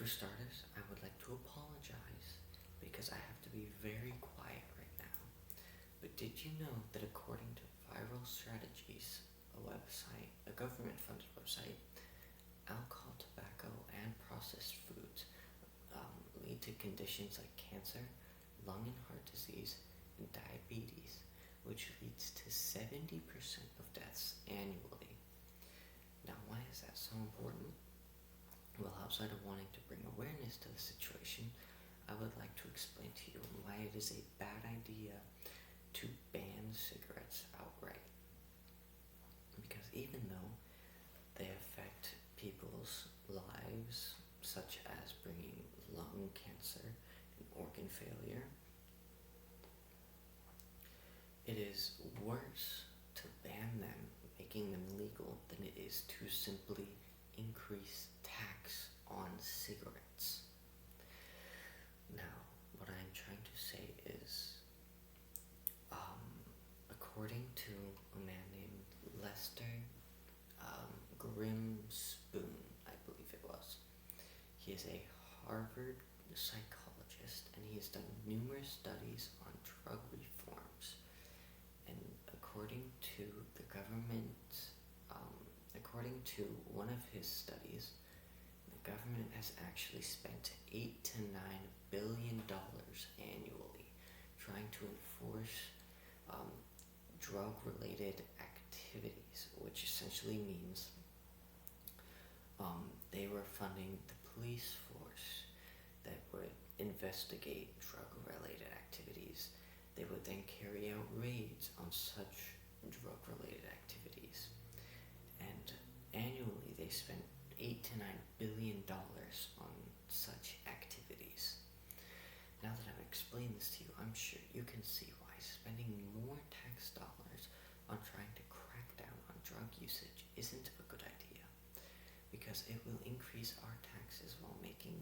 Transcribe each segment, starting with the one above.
For starters, I would like to apologize because I have to be very quiet right now. But did you know that according to Viral Strategies, a government-funded website, alcohol, tobacco, and processed foods lead to conditions like cancer, lung and heart disease, and diabetes, which leads to 70% of deaths annually. Now, why is that so important? Well, outside of wanting to bring awareness to the situation, I would like to explain to you why it is a bad idea to ban cigarettes outright. Because even though they affect people's lives, such as bringing lung cancer and organ failure, it is worse to ban them, making them legal, than it is to simply increase tax on cigarettes. Now, what I'm trying to say is, according to a man named Lester Grimspoon, I believe it was, he is a Harvard psychologist, and he has done numerous studies on drug reforms. And according to the government, according to one of his studies, the government has actually spent $8 to $9 billion annually trying to enforce drug-related activities, which essentially means they were funding the police force that would investigate drug-related activities. They would then carry out raids on such drug-related activities. And annually they spent $8 to $9 billion on such activities. Now that I've explained this to you, I'm sure you can see why spending more tax dollars on trying to crack down on drug usage isn't a good idea, because it will increase our taxes while making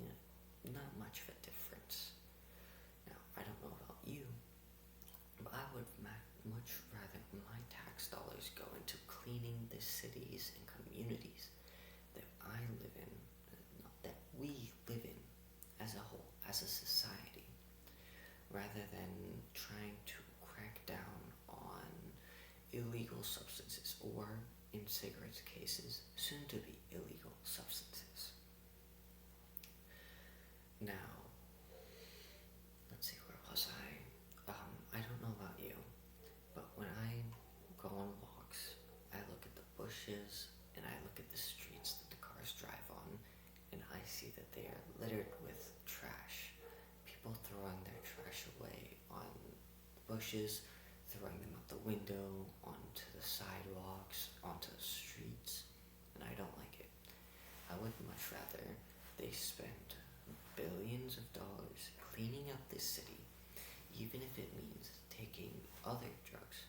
not much of a difference. Now, I don't know about you, but I would much rather my tax dollars go into cleaning the cities and communities that I live in, that we live in as a whole, as a society, rather than trying to crack down on illegal substances, or in cigarettes cases, soon to be illegal substances. Now, let's see, where was I? I don't know about you, but when I go on walks, I look at the bushes and I look at the streets that the cars drive on, and I see that they are littered with trash. People throwing their trash away on bushes, throwing them out the window, onto the sidewalks, onto the streets, and I don't like it. I would much rather they spend billions of dollars cleaning up this city, even if it means taking other drugs,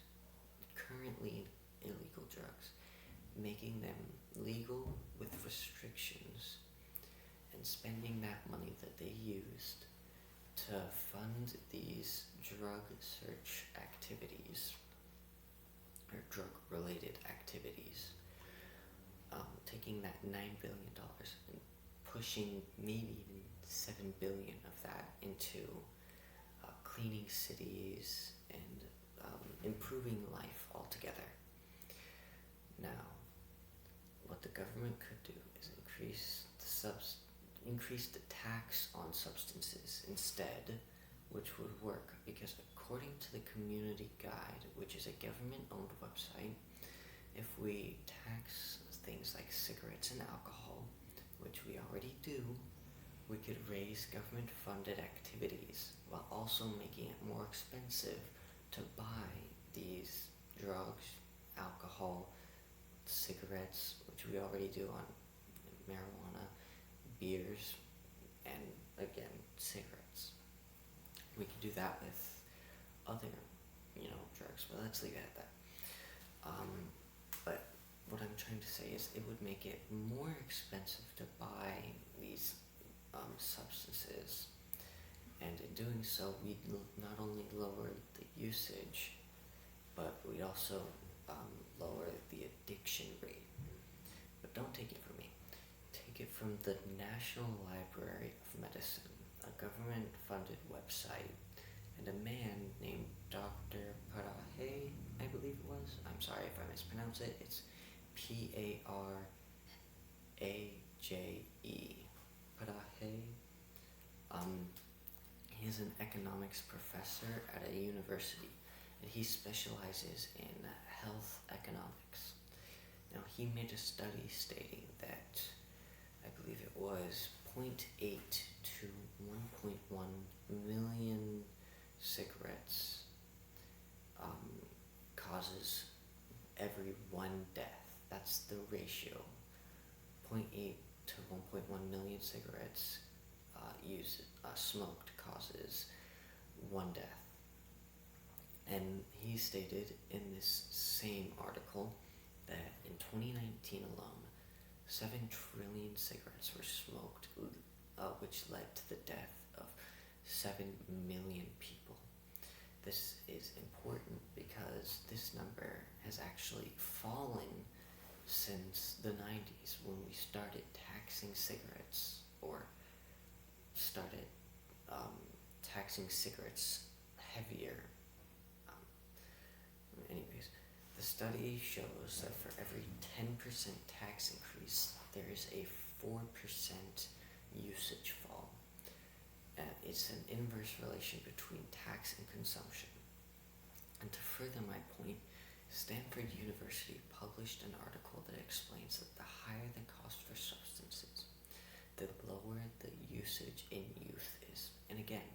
currently illegal drugs, making them legal with restrictions, and spending that money that they used to fund these drug search activities, or drug-related activities, taking that $9 billion and pushing maybe even $7 billion of that into cleaning cities and improving life altogether. Now, what the government could do is increase the tax on substances instead, which would work, because according to the Community Guide, which is a government-owned website, if we tax things like cigarettes and alcohol, which we already do, we could raise government-funded activities while also making it more expensive to buy these drugs, alcohol, cigarettes, which we already do on marijuana, beers, and again, cigarettes. We could do that with other, drugs, but let's leave it at that. But what I'm trying to say is it would make it more expensive to buy these substances, and in doing so, we'd not only lower the usage, but we'd also lower the addiction rate. But don't take it from me. Take take it from the National Library of Medicine, a government-funded website, and a man named Dr. Parahe, I believe it was. I'm sorry if I mispronounce it. It's Paraje. Parahe. He's an economics professor at a university, and he specializes in health economics. Now, he made a study stating that I believe it was 0.8 to 1.1 million cigarettes causes every one death. That's the ratio. 0.8 to 1.1 million cigarettes smoked causes one death. And he stated in this same article that in 2019 alone, 7 trillion cigarettes were smoked, which led to the death of 7 million people. This is important because this number has actually fallen since the 90s when we started taxing cigarettes, or started taxing cigarettes heavier. Anyways, the study shows that for every 10% tax increase, there is a 4% usage fall. It's an inverse relation between tax and consumption. And to further my point, Stanford University published an article that explains that the higher the cost for substances, the lower the usage in youth is. And again,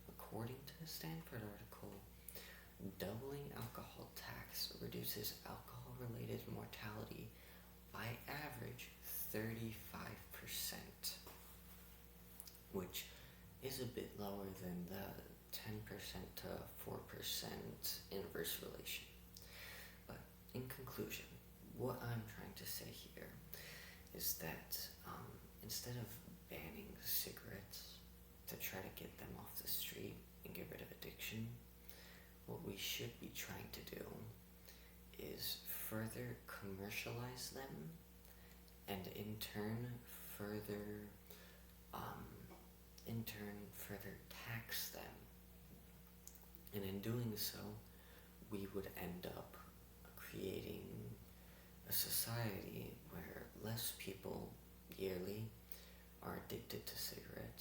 according to the Stanford article, doubling alcohol tax reduces alcohol-related mortality by average 35%, which is a bit lower than the 10% to 4% inverse relation. But in conclusion, what I'm trying to say here is that instead of banning cigarettes to try to get them off the street and get rid of addiction, what we should be trying to do is further commercialize them, and in turn further tax them. And in doing so, we would end up creating a society where less people yearly are addicted to cigarettes,